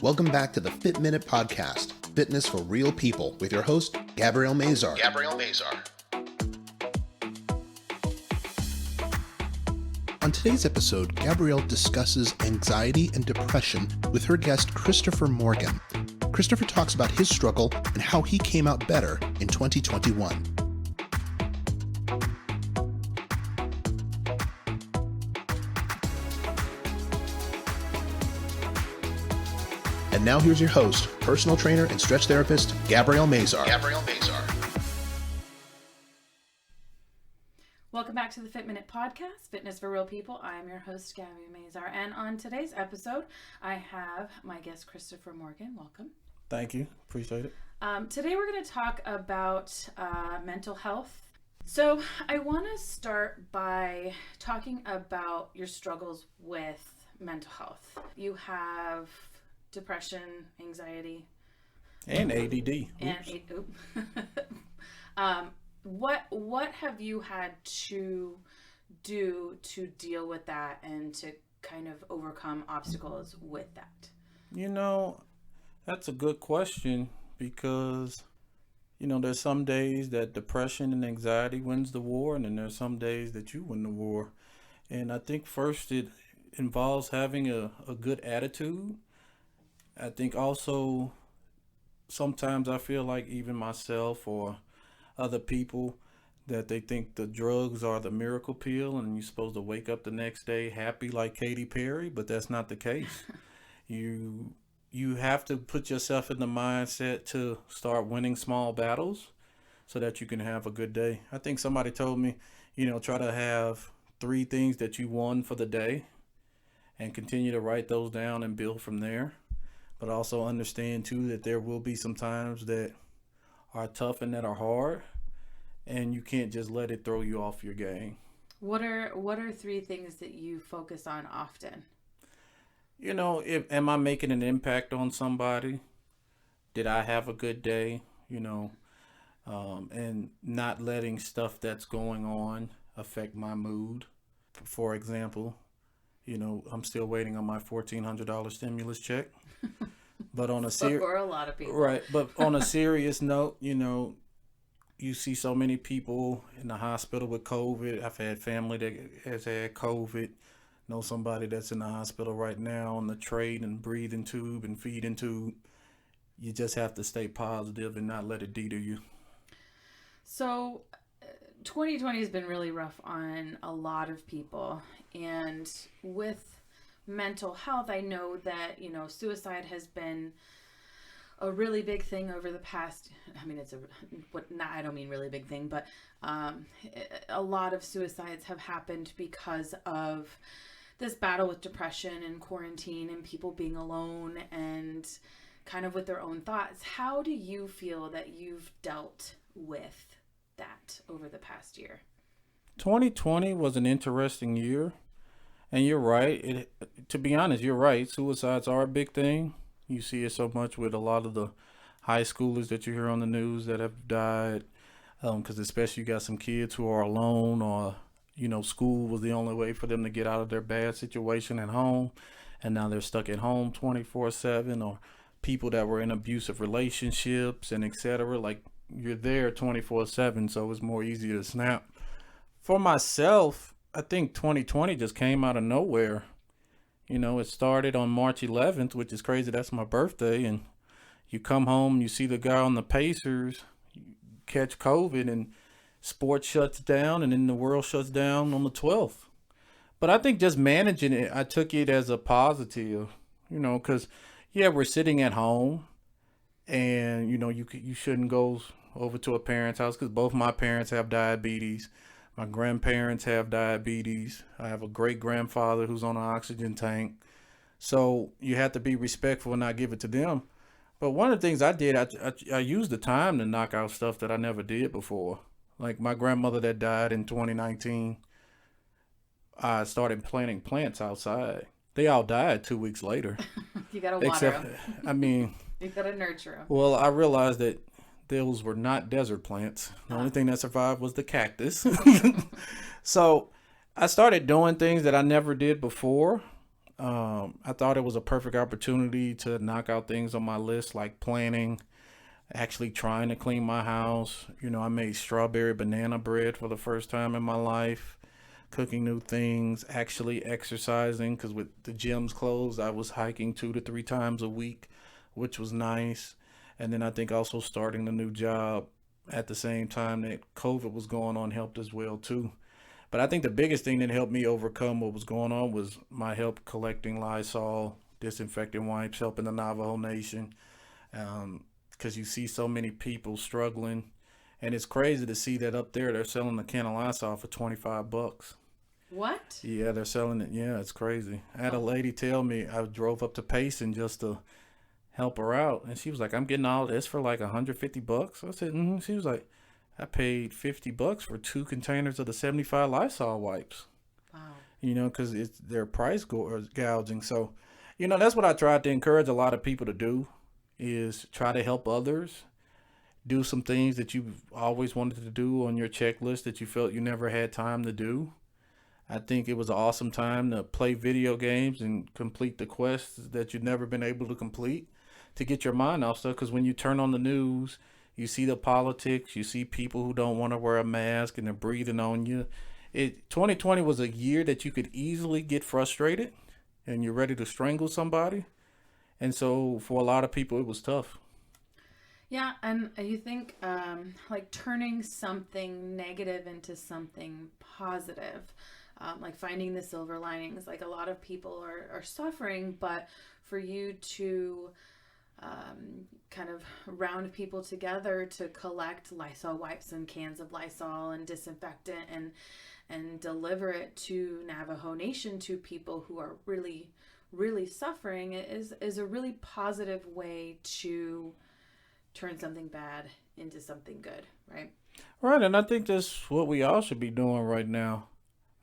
Welcome back to the Fit Minute Podcast, Fitness for Real People, with your host, Gabrielle Mazar. On today's episode, Gabrielle discusses anxiety and depression with her guest, Christopher Morgan. Christopher talks about his struggle and how he came out better in 2021. And now here's your host, personal trainer and stretch therapist, Gabrielle Mazar. Welcome back to the Fit Minute Podcast, Fitness for Real People. I am your host, Gabby Mazar. And on today's episode, I have my guest, Christopher Morgan. Welcome. Thank you. Appreciate it. Today we're going to talk about mental health. So I want to start by talking about your struggles with mental health. You have depression, anxiety, and ADD. What have you had to do to deal with that and to kind of overcome obstacles with that? You know, that's a good question because, there's some days that depression and anxiety wins the war, and then there's some days that you win the war. And I think first it involves having a good attitude. I think also sometimes I feel like even myself or other people that they think the drugs are the miracle pill and you're supposed to wake up the next day happy like Katy Perry, but that's not the case. You have to put yourself in the mindset to start winning small battles so that you can have a good day. I think somebody told me, try to have 3 things that you won for the day and continue to write those down and build from there. But also understand too that there will be some times that are tough and that are hard, and you can't just let it throw you off your game. What are 3 things that you focus on often? Am I making an impact on somebody? Did I have a good day? And not letting stuff that's going on affect my mood. For example, I'm still waiting on my $1,400 stimulus check. But on a for a lot of people, right? But on a serious note, you see so many people in the hospital with COVID. I've had family that has had COVID. Know somebody that's in the hospital right now on the trach and breathing tube and feeding tube. You just have to stay positive and not let it deter you. So 2020 has been really rough on a lot of people, and with mental health, I know that, suicide has been a really big thing over the past, I don't mean really big thing, but a lot of suicides have happened because of this battle with depression and quarantine and people being alone and kind of with their own thoughts. How do you feel that you've dealt with that over the past year? 2020 was an interesting year. And you're right. To be honest, you're right. Suicides are a big thing. You see it so much with a lot of the high schoolers that you hear on the news that have died. Because especially you got some kids who are alone or, school was the only way for them to get out of their bad situation at home. And now they're stuck at home 24/7, or people that were in abusive relationships and etc. Like you're there 24/7. So it's more easy to snap. For myself, I think 2020 just came out of nowhere. It started on March 11th, which is crazy. That's my birthday. And you come home, you see the guy on the Pacers, you catch COVID, and sports shuts down, and then the world shuts down on the 12th. But I think just managing it, I took it as a positive, because, we're sitting at home, and, you shouldn't go over to a parent's house because both my parents have diabetes. My grandparents have diabetes. I have a great-grandfather who's on an oxygen tank. So you have to be respectful and not give it to them. But one of the things I did, I used the time to knock out stuff that I never did before. Like my grandmother that died in 2019, I started planting plants outside. They all died 2 weeks later. You got to water them. You got to nurture them. Well, I realized that those were not desert plants. The only thing that survived was the cactus. So I started doing things that I never did before. I thought it was a perfect opportunity to knock out things on my list, like planning, actually trying to clean my house. I made strawberry banana bread for the first time in my life, cooking new things, actually exercising, because with the gyms closed, I was hiking 2 to 3 times a week, which was nice. And then I think also starting the new job at the same time that COVID was going on helped as well too. But I think the biggest thing that helped me overcome what was going on was my help collecting Lysol, disinfectant wipes, helping the Navajo Nation. Because you see so many people struggling, and it's crazy to see that up there they're selling a can of Lysol for $25. What? Yeah, they're selling it. Yeah, it's crazy. I had a lady tell me, I drove up to Payson just to help her out, and she was like, "I'm getting all this for like $150." I said, She was like, "I paid $50 for 2 containers of the 75 Lysol wipes." Wow. Because it's their price gouging. So, that's what I tried to encourage a lot of people to do, is try to help others, do some things that you've always wanted to do on your checklist that you felt you never had time to do. I think it was an awesome time to play video games and complete the quests that you've never been able to complete, to get your mind off stuff. Because when you turn on the news, you see the politics, you see people who don't want to wear a mask and they're breathing on you. 2020 was a year that you could easily get frustrated and you're ready to strangle somebody. And so for a lot of people, it was tough. Yeah, and you think like turning something negative into something positive, like finding the silver linings. Like a lot of people are suffering, but for you to kind of round people together to collect Lysol wipes and cans of Lysol and disinfectant and deliver it to Navajo Nation, to people who are really, really suffering, is a really positive way to turn something bad into something good, right? Right, and I think that's what we all should be doing right now.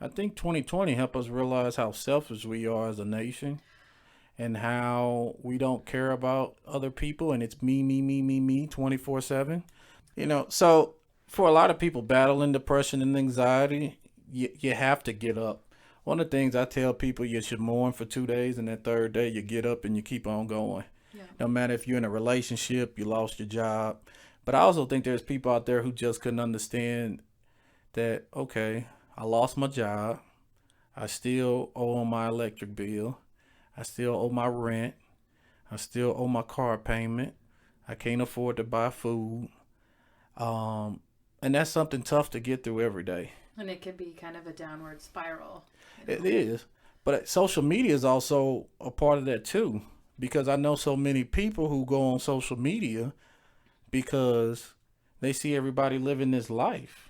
I think 2020 helped us realize how selfish we are as a nation, and how we don't care about other people, and it's me, me, me, me, me 24/7. So for a lot of people battling depression and anxiety, you have to get up. One of the things I tell people, you should mourn for 2 days, and that third day you get up and you keep on going. Yeah. No matter if you're in a relationship, you lost your job. But I also think there's people out there who just couldn't understand that, okay, I lost my job. I still owe my electric bill. I still owe my rent. I still owe my car payment. I can't afford to buy food. And that's something tough to get through every day. And it can be kind of a downward spiral. It is. But social media is also a part of that too. Because I know so many people who go on social media because they see everybody living this life.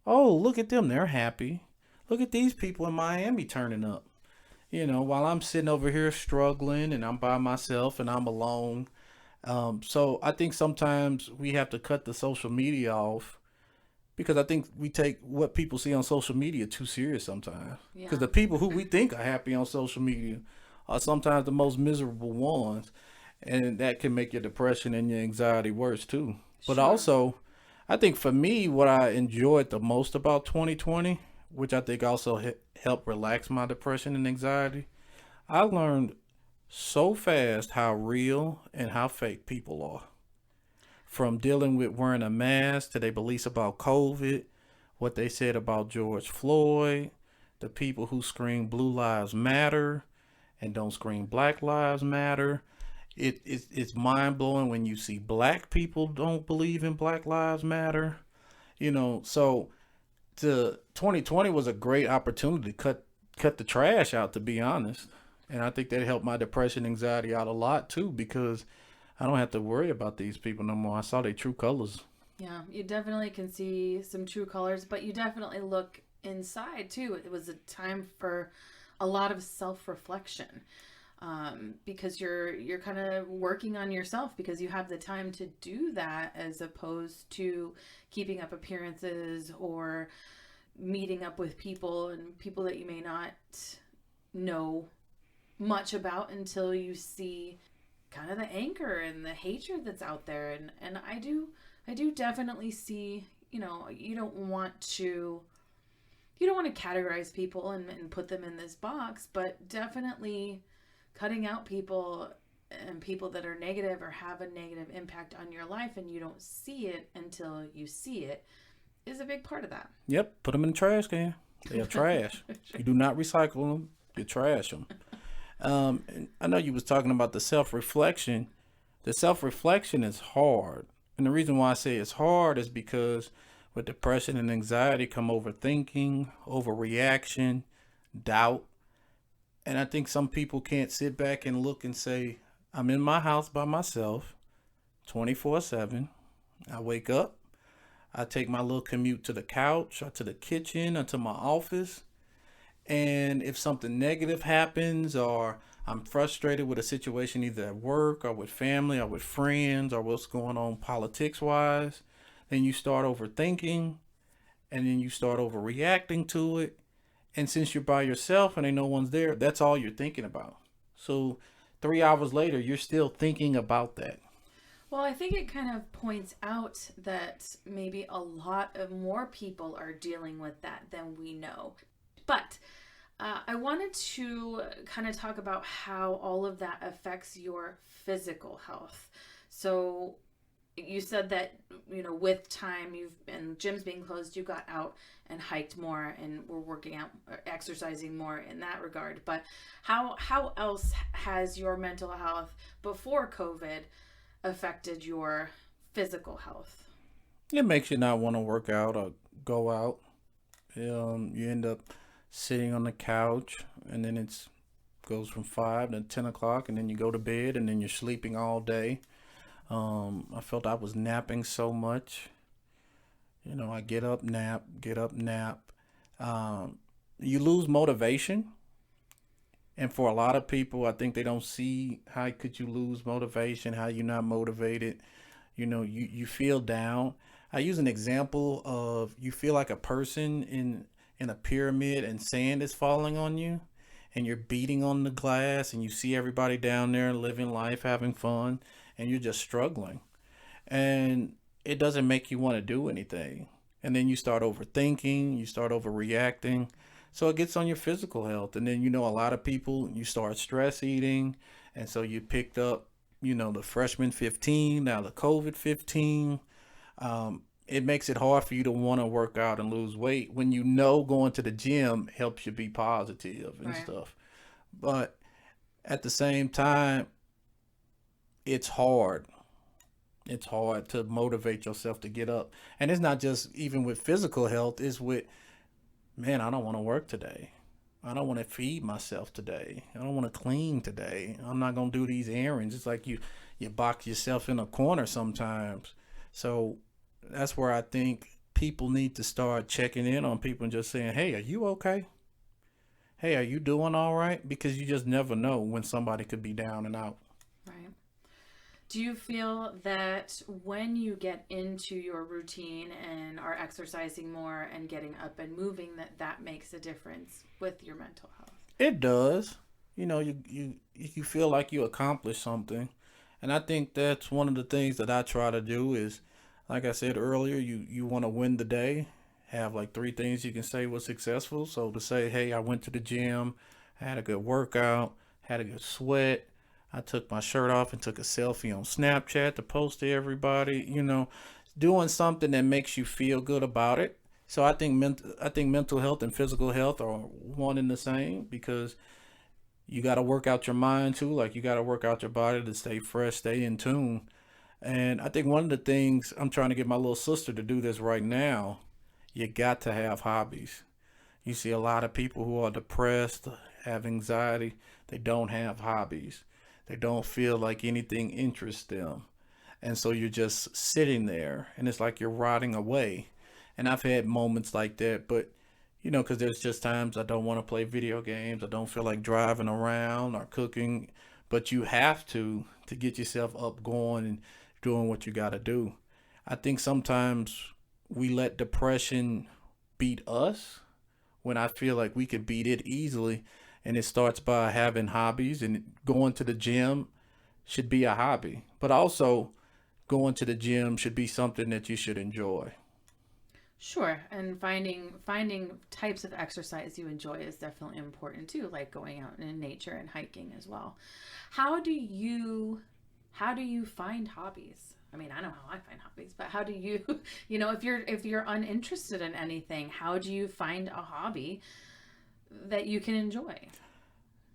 Oh, look at them. They're happy. Look at these people in Miami turning up. While I'm sitting over here struggling and I'm by myself and I'm alone. So I think sometimes we have to cut the social media off, because I think we take what people see on social media too serious sometimes. Because the people who we think are happy on social media are sometimes the most miserable ones. And that can make your depression and your anxiety worse too. But also, I think for me, what I enjoyed the most about 2020, which I think also helped relax my depression and anxiety, I learned so fast how real and how fake people are. From dealing with wearing a mask to their beliefs about COVID, what they said about George Floyd, the people who scream Blue Lives Matter and don't scream Black Lives Matter. It's mind-blowing when you see black people don't believe in Black Lives Matter. So the 2020 was a great opportunity to cut the trash out, to be honest. And I think that helped my depression, anxiety out a lot too, because I don't have to worry about these people no more. I saw their true colors. Yeah, you definitely can see some true colors, but you definitely look inside too. It was a time for a lot of self-reflection, because you're kind of working on yourself, because you have the time to do that, as opposed to keeping up appearances or meeting up with people that you may not know much about until you see kind of the anger and the hatred that's out there. And I do definitely see, you don't want to you don't want to categorize people and put them in this box, but definitely cutting out people and people that are negative or have a negative impact on your life and you don't see it until you see it is a big part of that. Yep, put them in the trash can. They're trash. You do not recycle them. You trash them. And I know you was talking about the self-reflection. The self-reflection is hard. And the reason why I say it's hard is because with depression and anxiety come overthinking, overreaction, doubt. And I think some people can't sit back and look and say, I'm in my house by myself 24/7. I wake up, I take my little commute to the couch or to the kitchen or to my office. And if something negative happens or I'm frustrated with a situation either at work or with family or with friends or what's going on politics wise, then you start overthinking and then you start overreacting to it. And since you're by yourself and ain't no one's there, that's all you're thinking about. So 3 hours later, you're still thinking about that. Well, I think it kind of points out that maybe a lot of more people are dealing with that than we know. But I wanted to kind of talk about how all of that affects your physical health. So you said that, you know, with time and gyms being closed, you got out and hiked more and were working out, exercising more in that regard. But how else has your mental health before COVID affected your physical health? It makes you not want to work out or go out. You end up sitting on the couch and then it's goes from 5 to 10 o'clock and then you go to bed and then you're sleeping all day. I felt I was napping so much. You know, I get up, nap. You lose motivation. And for a lot of people, I think they don't see how could you lose motivation, how you're not motivated. You know, you feel down. I use an example of you feel like a person in a pyramid and sand is falling on you and you're beating on the glass and you see everybody down there living life, having fun, and you're just struggling. And it doesn't make you want to do anything. And then you start overthinking, you start overreacting. So it gets on your physical health. And then, you know, a lot of people, you start stress eating. And so you picked up, you know, the freshman 15, now the COVID 15. It makes it hard for you to want to work out and lose weight when you know going to the gym helps you be positive and Right. stuff. But at the same time, it's hard. It's hard to motivate yourself to get up. And it's not just even with physical health, it's with, man, I don't want to work today. I don't want to feed myself today. I don't want to clean today. I'm not going to do these errands. It's like you box yourself in a corner sometimes. So that's where I think people need to start checking in on people and just saying, hey, are you okay? Hey, are you doing all right? Because you just never know when somebody could be down and out. Right. Do you feel that when you get into your routine and are exercising more and getting up and moving, that makes a difference with your mental health? It does. You know, you feel like you accomplished something. And I think that's one of the things that I try to do is, like I said earlier, you want to win the day. Have like 3 things you can say was successful. So to say, hey, I went to the gym, had a good workout, had a good sweat. I took my shirt off and took a selfie on Snapchat to post to everybody, you know, doing something that makes you feel good about it. So I think mental health and physical health are one and the same because you got to work out your mind too. Like you got to work out your body to stay fresh, stay in tune. And I think one of the things I'm trying to get my little sister to do this right now, you got to have hobbies. You see a lot of people who are depressed, have anxiety, they don't have hobbies. They don't feel like anything interests them. And so you're just sitting there and it's like you're rotting away. And I've had moments like that, but you know, because there's just times I don't want to play video games. I don't feel like driving around or cooking, but you have to get yourself up going and doing what you got to do. I think sometimes we let depression beat us when I feel like we could beat it easily. And it starts by having hobbies, and going to the gym should be a hobby, but also going to the gym should be something that you should enjoy. Sure, and finding types of exercise you enjoy is definitely important too, like going out in nature and hiking as well. How do you find hobbies? I mean, I know how I find hobbies, but how do you, if you're uninterested in anything, how do you find a hobby that you can enjoy?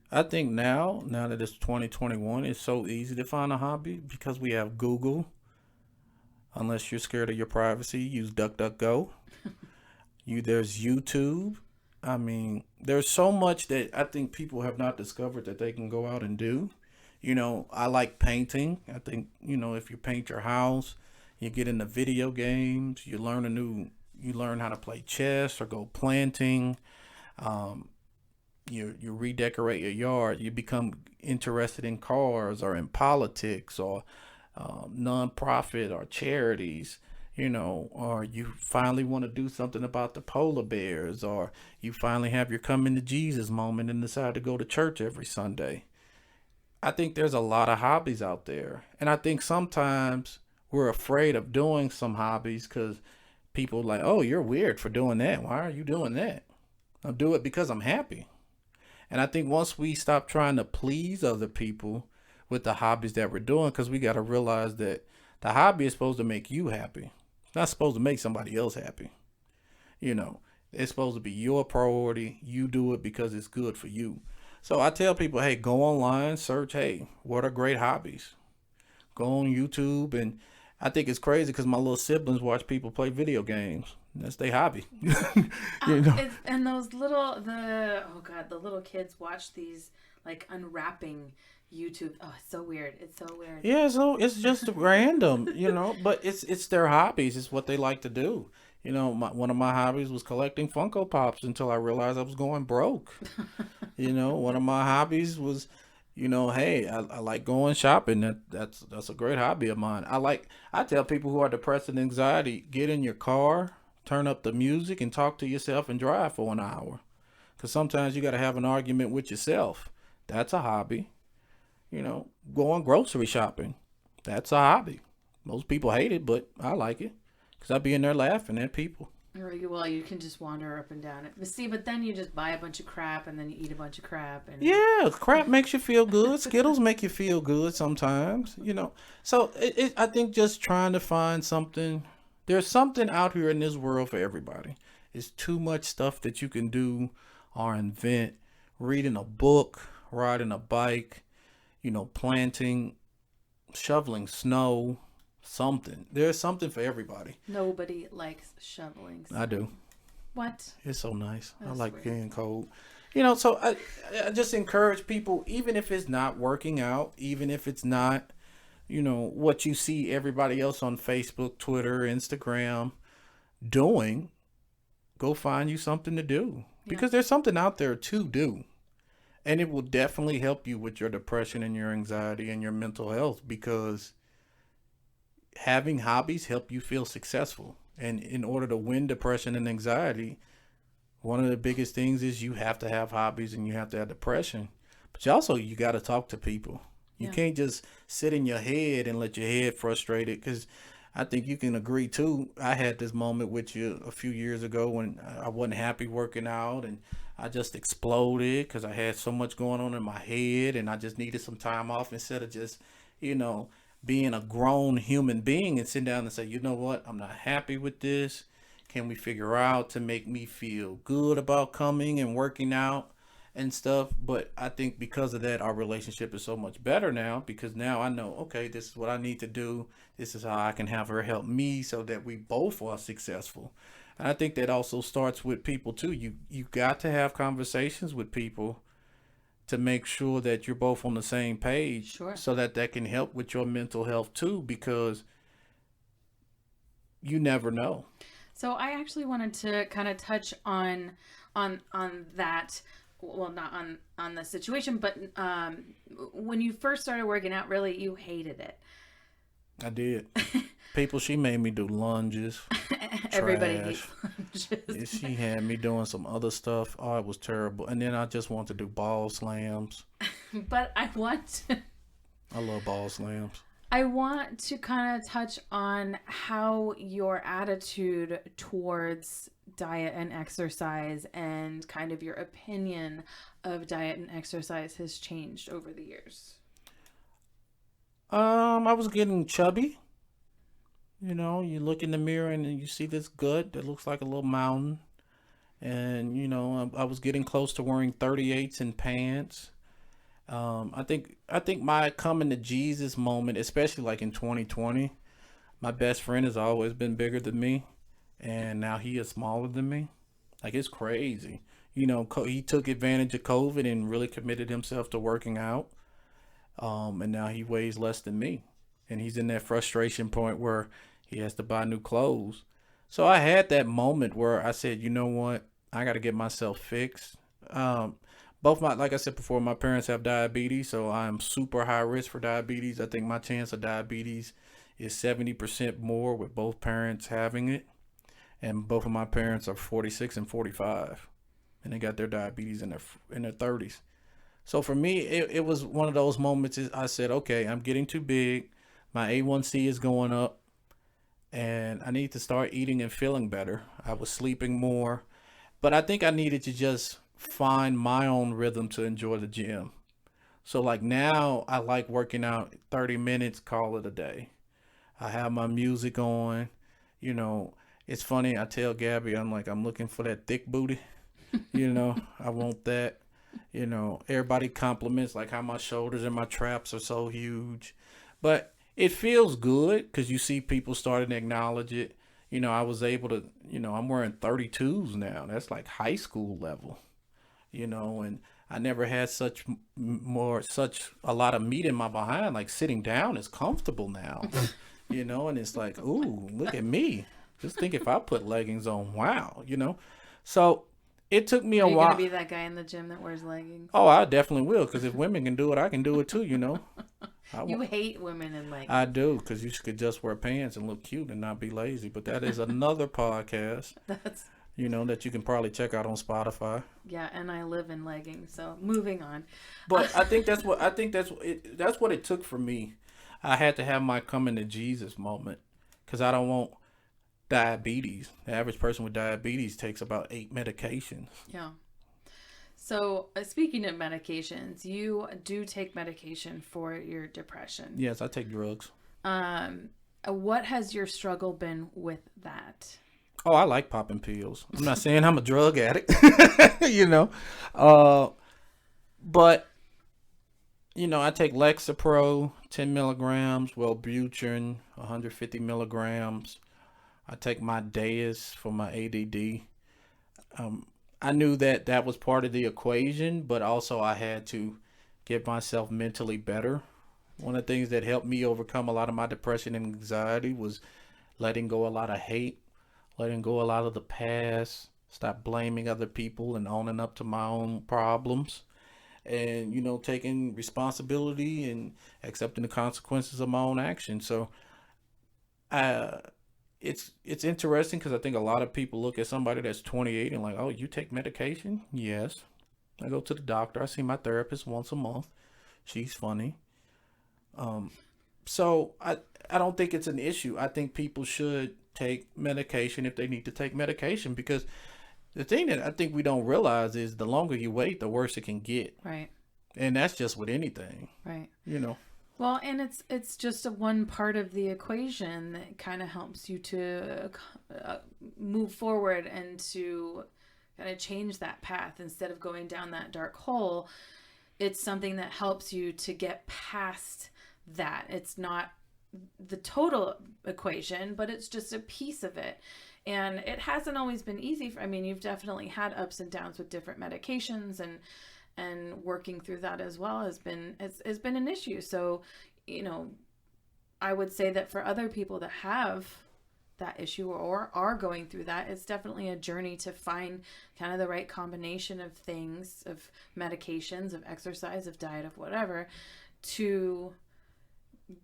I think now that it's 2021, it's so easy to find a hobby because we have Google. Unless you're scared of your privacy, use DuckDuckGo. There's YouTube. I mean, there's so much that I think people have not discovered that they can go out and do. I like painting. I think, if you paint your house, you get into video games, you learn how to play chess or go planting. Um, you redecorate your yard. You become interested in cars or in politics or nonprofit or charities, or you finally want to do something about the polar bears, or you finally have your coming to Jesus moment and decide to go to church every Sunday. I think there's a lot of hobbies out there. And I think sometimes we're afraid of doing some hobbies because people are like, oh, you're weird for doing that. Why are you doing that? I'll do it because I'm happy. And I think once we stop trying to please other people with the hobbies that we're doing, because we got to realize that the hobby is supposed to make you happy. It's not supposed to make somebody else happy. It's supposed to be your priority. You do it because it's good for you. So I tell people, hey, go online, search, hey, what are great hobbies? Go on YouTube. And I think it's crazy because my little siblings watch people play video games. That's their hobby. And those the little kids watch these like unwrapping YouTube. Oh, it's so weird. It's so weird. Yeah, so it's just random, but it's their hobbies. It's what they like to do. One of my hobbies was collecting Funko Pops until I realized I was going broke. One of my hobbies was, hey, I like going shopping. That's a great hobby of mine. I tell people who are depressed and anxiety, get in your car, turn up the music, and talk to yourself and drive for an hour. Because sometimes you got to have an argument with yourself. That's a hobby. Going grocery shopping. That's a hobby. Most people hate it, but I like it because I be in there laughing at people. Well, you can just wander up and down it. But then you just buy a bunch of crap and then you eat a bunch of crap. And yeah, crap makes you feel good. Skittles make you feel good sometimes, So I think just trying to find something. There's something out here in this world for everybody. It's too much stuff that you can do or invent. Reading a book, riding a bike, planting, shoveling snow, something. There's something for everybody. Nobody likes shoveling snow. I do. What? It's so nice. That's I like weird. being cold. So I just encourage people, even if it's not working out, even if it's not, what you see everybody else on Facebook, Twitter, Instagram doing, go find you something to do. Because there's something out there to do. And it will definitely help you with your depression and your anxiety and your mental health, because having hobbies help you feel successful. And in order to win depression and anxiety, one of the biggest things is you have to have hobbies and you have to have depression. But you got to talk to people. You can't just sit in your head and let your head frustrated, because I think you can agree too. I had this moment with you a few years ago when I wasn't happy working out and I just exploded because I had so much going on in my head and I just needed some time off instead of just, being a grown human being and sitting down and say, you know what, I'm not happy with this. Can we figure out to make me feel good about coming and working out and stuff? But I think because of that, our relationship is so much better now, because now I know, okay, this is what I need to do. This is how I can have her help me so that we both are successful. And I think that also starts with people too. You got to have conversations with people to make sure that you're both on the same page. Sure. So that can help with your mental health too, because you never know. So I actually wanted to kind of touch on that. Well, not on the situation, but when you first started working out, really, you hated it. I did. She made me do lunges. Everybody trash. hates lunges. She had me doing some other stuff. Oh, it was terrible. And then I just wanted to do ball slams. But I want to... I love ball slams. I want to kind of touch on how your attitude towards diet and exercise and kind of your opinion of diet and exercise has changed over the years. I was getting chubby. You know, you look in the mirror and you see this gut that looks like a little mountain. And, you know, I was getting close to wearing 38s in pants. I think my coming to Jesus moment, especially like in 2020, my best friend has always been bigger than me, and now he is smaller than me. Like it's crazy. You know, he took advantage of COVID and really committed himself to working out. And now he weighs less than me, and he's in that frustration point where he has to buy new clothes. So I had that moment where I said, you know what, I got to get myself fixed. Both like I said before, my parents have diabetes, so I'm super high risk for diabetes. I think my chance of diabetes is 70% more with both parents having it. And both of my parents are 46 and 45, and they got their diabetes in their 30s. So for me, it was one of those moments. I said, okay, I'm getting too big. My A1C is going up, and I need to start eating and feeling better. I was sleeping more, but I think I needed to just find my own rhythm to enjoy the gym. So like now I like working out 30 minutes, call it a day. I have my music on. You know, it's funny, I tell Gabby, I'm like, I'm looking for that thick booty. You know, I want that. You know, everybody compliments like how my shoulders and my traps are so huge. But it feels good because you see people starting to acknowledge it. You know, I was able to, you know, I'm wearing 32s now. That's like high school level. You know, and I never had such a lot of meat in my behind. Like sitting down is comfortable now, you know, and it's like, ooh, look at me. Just think if I put leggings on, wow, you know. So it took me a Are you while. gonna be that guy in the gym that wears leggings? Oh, I definitely will, because if women can do it, I can do it too, you know. You hate women in leggings. I do, because you could just wear pants and look cute and not be lazy. But that is another podcast. That's You know, that you can probably check out on Spotify. yeah, and I live in leggings. So moving on. But I think that's what it took for me. I had to have my coming to Jesus moment, because I don't want diabetes. The average person with diabetes takes about 8 medications. Yeah. So speaking of medications, you do take medication for your depression. Yes, I take drugs. What has your struggle been with that? Oh, I like popping pills. I'm not saying I'm a drug addict, you know. But, you know, I take Lexapro, 10 milligrams, Wellbutrin, 150 milligrams. I take my Deus for my ADD. I knew that was part of the equation, but also I had to get myself mentally better. One of the things that helped me overcome a lot of my depression and anxiety was letting go a lot of hate, letting go a lot of the past, stop blaming other people and owning up to my own problems, and, you know, taking responsibility and accepting the consequences of my own actions. So it's interesting, because I think a lot of people look at somebody that's 28 and like, oh, you take medication? Yes. I go to the doctor. I see my therapist once a month. She's funny. So I don't think it's an issue. I think people should take medication if they need to take medication, because the thing that I think we don't realize is the longer you wait, the worse it can get. Right. And that's just with anything. Right. You know. Well, and it's just a one part of the equation that kind of helps you to move forward and to kind of change that path instead of going down that dark hole. It's something that helps you to get past that. It's not the total equation, but it's just a piece of it. And it hasn't always been easy. I mean, you've definitely had ups and downs with different medications, and working through that as well has been an issue. So, you know, I would say that for other people that have that issue or are going through that, it's definitely a journey to find kind of the right combination of things, of medications, of exercise, of diet, of whatever, to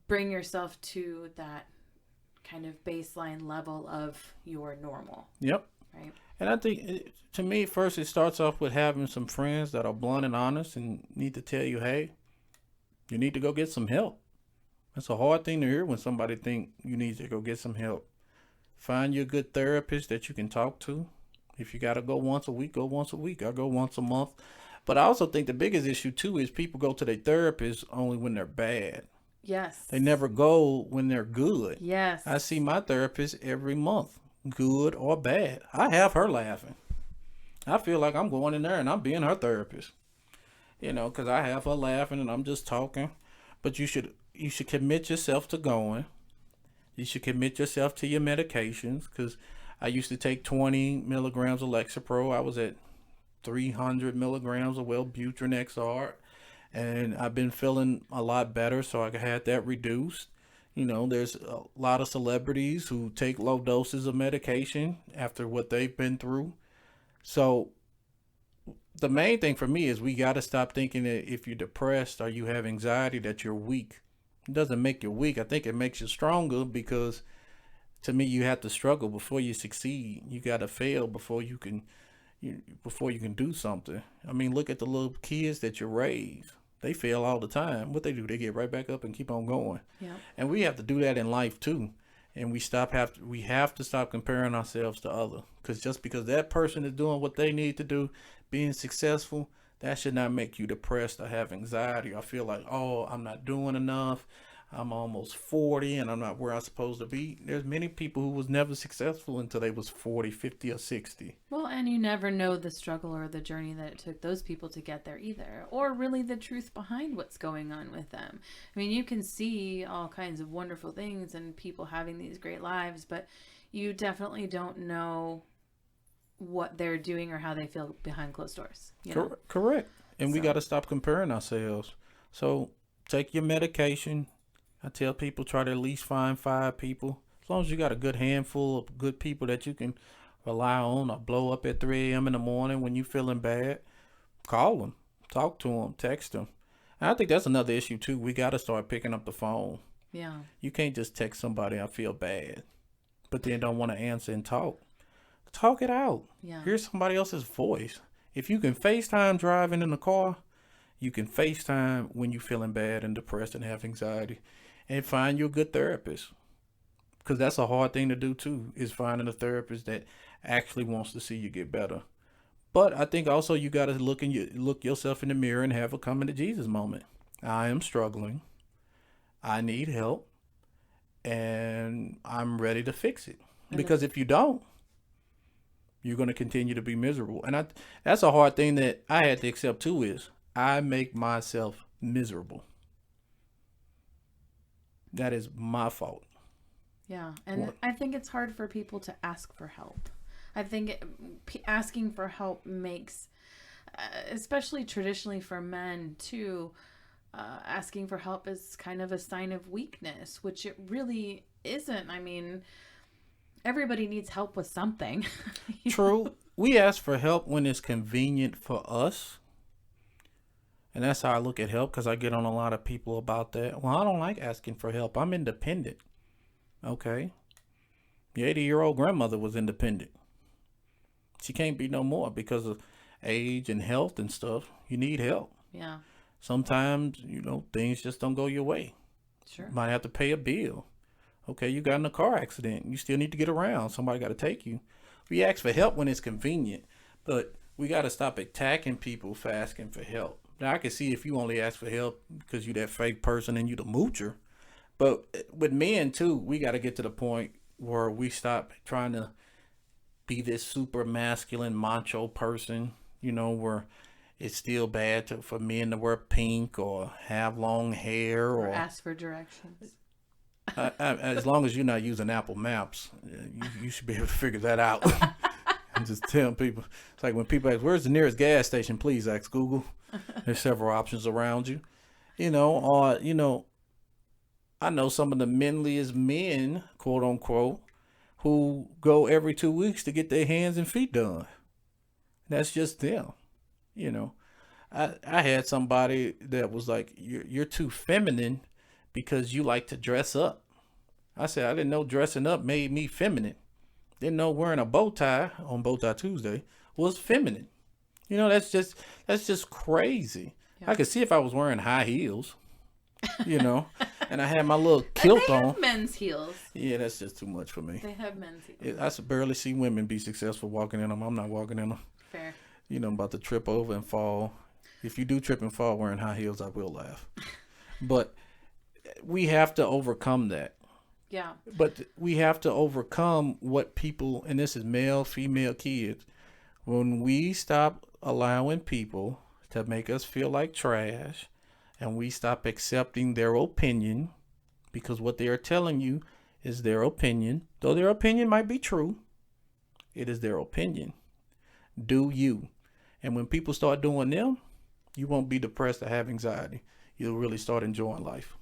bring yourself to that kind of baseline level of your normal. Yep. Right. And I think, to me, first it starts off with having some friends that are blunt and honest and need to tell you, hey, you need to go get some help. That's a hard thing to hear when somebody think you need to go get some help. Find you a good therapist that you can talk to. If you got to go once a week, go once a week. I go once a month. But I also think the biggest issue, too, is people go to their therapist only when they're bad. Yes. They never go when they're good. Yes. I see my therapist every month, good or bad. I have her laughing. I feel like I'm going in there and I'm being her therapist. Because I have her laughing and I'm just talking. But you should commit yourself to going. You should commit yourself to your medications, because I used to take 20 milligrams of Lexapro. I was at 300 milligrams of Wellbutrin XR, and I've been feeling a lot better, so I had that reduced. There's a lot of celebrities who take low doses of medication after what they've been through. So the main thing for me is we got to stop thinking that if you're depressed or you have anxiety that you're weak. It doesn't make you weak. I think it makes you stronger, because to me, you have to struggle before you succeed. You got to fail before you can do something. I mean, look at the little kids that you raise. They fail all the time. What they do, they get right back up and keep on going. Yeah. And we have to do that in life too. And we have to stop comparing ourselves to others. Because just because that person is doing what they need to do, being successful, that should not make you depressed or have anxiety. I feel like, oh, I'm not doing enough. I'm almost 40 and I'm not where I'm supposed to be. There's many people who was never successful until they was 40, 50, or 60. Well, and you never know the struggle or the journey that it took those people to get there either, or really the truth behind what's going on with them. I mean, you can see all kinds of wonderful things and people having these great lives, but you definitely don't know what they're doing or how they feel behind closed doors. Correct. And we got to stop comparing ourselves. So take your medication. I tell people, try to at least find 5 people. As long as you got a good handful of good people that you can rely on, or blow up at 3 a.m. in the morning when you're feeling bad, call them, talk to them, text them. And I think that's another issue too. We got to start picking up the phone. Yeah. You can't just text somebody, I feel bad, but then don't want to answer and talk. Talk it out. Yeah. Hear somebody else's voice. If you can FaceTime driving in the car, you can FaceTime when you're feeling bad and depressed and have anxiety. And find you a good therapist, because that's a hard thing to do too, is finding a therapist that actually wants to see you get better. But I think also you got to look yourself in the mirror and have a coming to Jesus moment. I am struggling. I need help, and I'm ready to fix it. Because if you don't, you're going to continue to be miserable. And that's a hard thing that I had to accept too, is I make myself miserable. That is my fault. Yeah. And I think it's hard for people to ask for help. I think asking for help makes, especially traditionally for men too, asking for help is kind of a sign of weakness, which it really isn't. I mean, everybody needs help with something. True. We ask for help when it's convenient for us. And that's how I look at help, because I get on a lot of people about that. Well, I don't like asking for help. I'm independent. Okay. Your 80-year-old grandmother was independent. She can't be no more because of age and health and stuff. You need help. Yeah. Sometimes, things just don't go your way. Sure. Might have to pay a bill. Okay, you got in a car accident. You still need to get around. Somebody got to take you. We ask for help when it's convenient, but we got to stop attacking people for asking for help. Now, I can see if you only ask for help because you that fake person and you the moocher. But with men, too, we got to get to the point where we stop trying to be this super masculine macho person, where it's still bad for men to wear pink or have long hair or ask for directions. As long as you're not using Apple Maps, you should be able to figure that out. I'm just telling people. It's like when people ask, where's the nearest gas station? Please ask Google. There's several options around you. I know some of the manliest men, quote unquote, who go every 2 weeks to get their hands and feet done. That's just them. I had somebody that was like, you're too feminine because you like to dress up. I said, I didn't know dressing up made me feminine. Didn't know wearing a bow tie on Bow Tie Tuesday was feminine. That's just crazy. Yeah. I could see if I was wearing high heels, and I had my little And kilt they on. have men's heels. Yeah, that's just too much for me. They have men's heels. I barely see women be successful walking in them. I'm not walking in them. Fair. You know, I'm about to trip over and fall. If you do trip and fall wearing high heels, I will laugh. But we have to overcome that. Yeah. But we have to overcome what people, and this is male, female, kids, when we stop allowing people to make us feel like trash and we stop accepting their opinion, because what they are telling you is their opinion. Though their opinion might be true, it is their opinion. Do you. And when people start doing them, you won't be depressed or have anxiety. You'll really start enjoying life.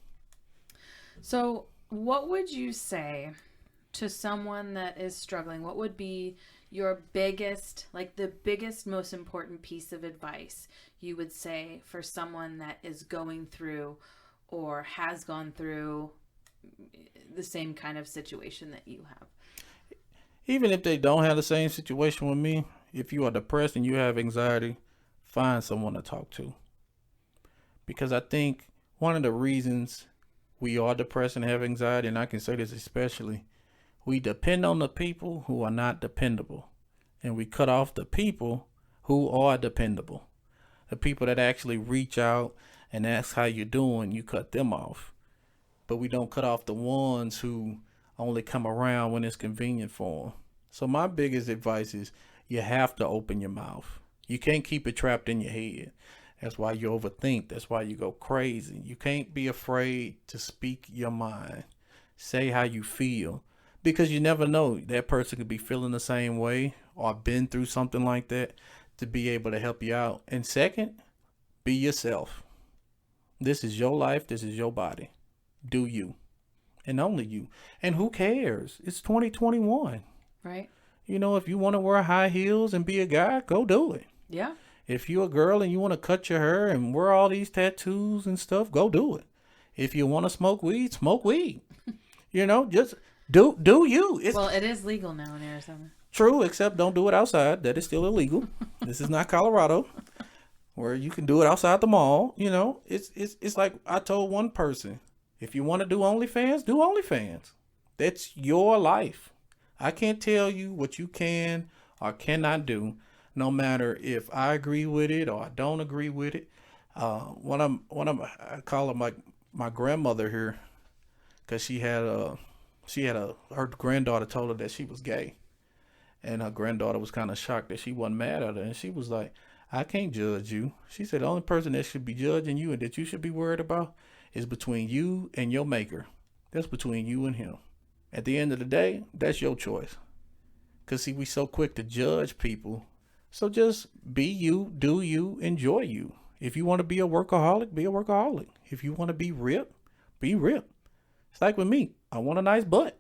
So, what would you say to someone that is struggling? What would be your biggest, like the biggest, most important piece of advice you would say for someone that is going through or has gone through the same kind of situation that you have? Even if they don't have the same situation with me, if you are depressed and you have anxiety, find someone to talk to. Because I think one of the reasons we are depressed and have anxiety, and I can say this especially, we depend on the people who are not dependable. And we cut off the people who are dependable. The people that actually reach out and ask how you're doing, you cut them off. But we don't cut off the ones who only come around when it's convenient for them. So my biggest advice is you have to open your mouth. You can't keep it trapped in your head. That's why you overthink. That's why you go crazy. You can't be afraid to speak your mind. Say how you feel. Because you never know. That person could be feeling the same way or been through something like that to be able to help you out. And second, be yourself. This is your life. This is your body. Do you. And only you. And who cares? It's 2021. Right? You know, if you want to wear high heels and be a guy, go do it. Yeah. If you're a girl and you want to cut your hair and wear all these tattoos and stuff, go do it. If you want to smoke weed, smoke weed. You know, just do you. It's Well, it is legal now in Arizona. true, except don't do it outside. That is still illegal. This is not Colorado, where you can do it outside the mall. You know, it's like I told one person, if you want to do OnlyFans, do OnlyFans. That's your life. I can't tell you what you can or cannot do, no matter if I agree with it or I don't agree with it. I call her my grandmother here, because her granddaughter told her that she was gay, and her granddaughter was kind of shocked that she wasn't mad at her, and she was like, I can't judge you. She said the only person that should be judging you and that you should be worried about is between you and your maker. That's between you and him. At the end of the day, that's your choice. Because see, we so quick to judge people. So just be you, do you, enjoy you. If you want to be a workaholic, be a workaholic. If you want to be ripped, be ripped. It's like with me. I want a nice butt.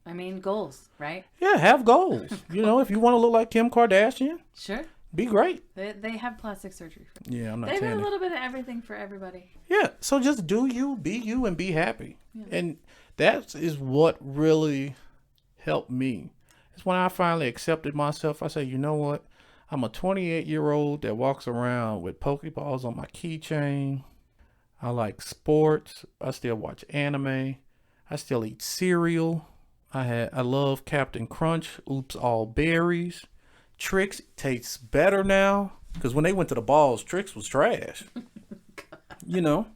I mean, goals, right? Yeah, have goals. You know, if you want to look like Kim Kardashian, Sure. be great. They have plastic surgery for that. Yeah, I'm not They have saying a that. little bit of everything for everybody. Yeah, so just do you, and be happy. Yeah. And that is what really helped me. It's when I finally accepted myself. I said, you know what? I'm a 28-year-old that walks around with Pokeballs on my keychain. I like sports. I still watch anime. I still eat cereal. I love Captain Crunch. Oops, all berries. Trix tastes better now, because when they went to the balls, Trix was trash. You know,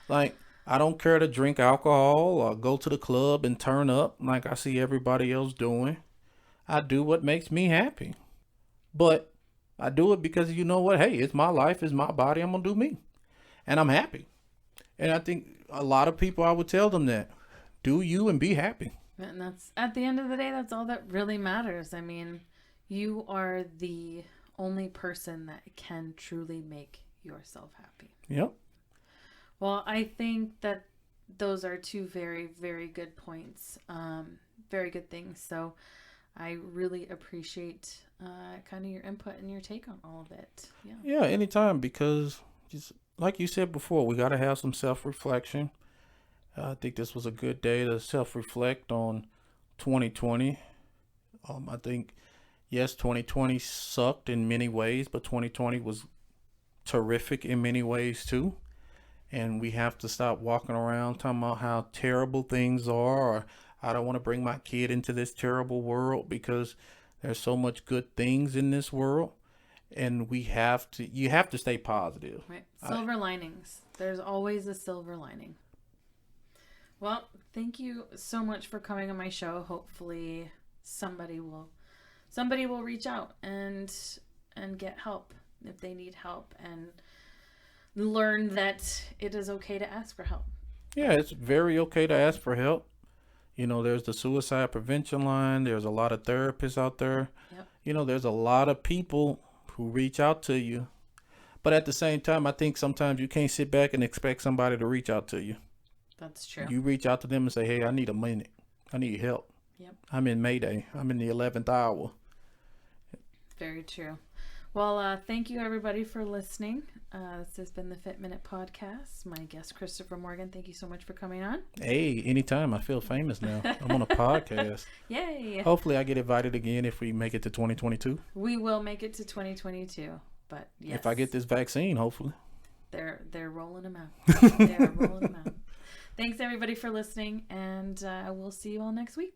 like, I don't care to drink alcohol or go to the club and turn up like I see everybody else doing. I do what makes me happy. But I do it because, you know what? Hey, it's my life, it's my body. I'm going to do me. And I'm happy. And I think a lot of people, I would tell them that. Do you and be happy. And that's, at the end of the day, that's all that really matters. I mean, you are the only person that can truly make yourself happy. Yep. Well, I think that those are two very, very good points. Very good things. So I really appreciate kind of your input and your take on all of it. Yeah. Yeah, anytime, because just like you said before, we got to have some self-reflection. I think this was a good day to self-reflect on 2020. I think, yes, 2020 sucked in many ways, but 2020 was terrific in many ways too. And we have to stop walking around talking about how terrible things are, or I don't want to bring my kid into this terrible world, because there's so much good things in this world. And you have to stay positive. Right. Silver linings. There's always a silver lining. Well, thank you so much for coming on my show. Hopefully somebody will reach out and get help if they need help, and learn that it is okay to ask for help. Yeah, it's very okay to ask for help. There's the suicide prevention line. There's a lot of therapists out there. Yep. There's a lot of people who reach out to you. But at the same time, I think sometimes you can't sit back and expect somebody to reach out to you. That's true. You reach out to them and say, hey, I need a minute. I need help. Yep. I'm in Mayday. I'm in the 11th hour. Very true. Well, thank you everybody for listening. This has been the Fit Minute Podcast. My guest, Christopher Morgan. Thank you so much for coming on. Hey, anytime. I feel famous now. I'm on a podcast. Yay. Hopefully I get invited again if we make it to 2022. We will make it to 2022. But yes. If I get this vaccine, hopefully. They're rolling them out. They're rolling them out. Thanks everybody for listening, and we'll see you all next week.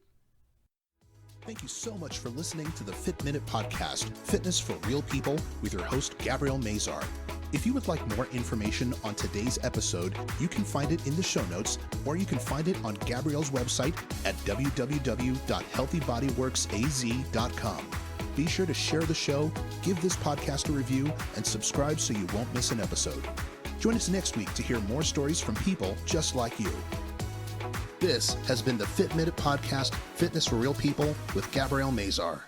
Thank you so much for listening to the Fit Minute Podcast, Fitness for Real People, with your host, Gabrielle Mazar. If you would like more information on today's episode, you can find it in the show notes, or you can find it on Gabrielle's website at www.healthybodyworksaz.com. Be sure to share the show, give this podcast a review, and subscribe so you won't miss an episode. Join us next week to hear more stories from people just like you. This has been the Fit Minute Podcast, Fitness for Real People, with Gabrielle Mazar.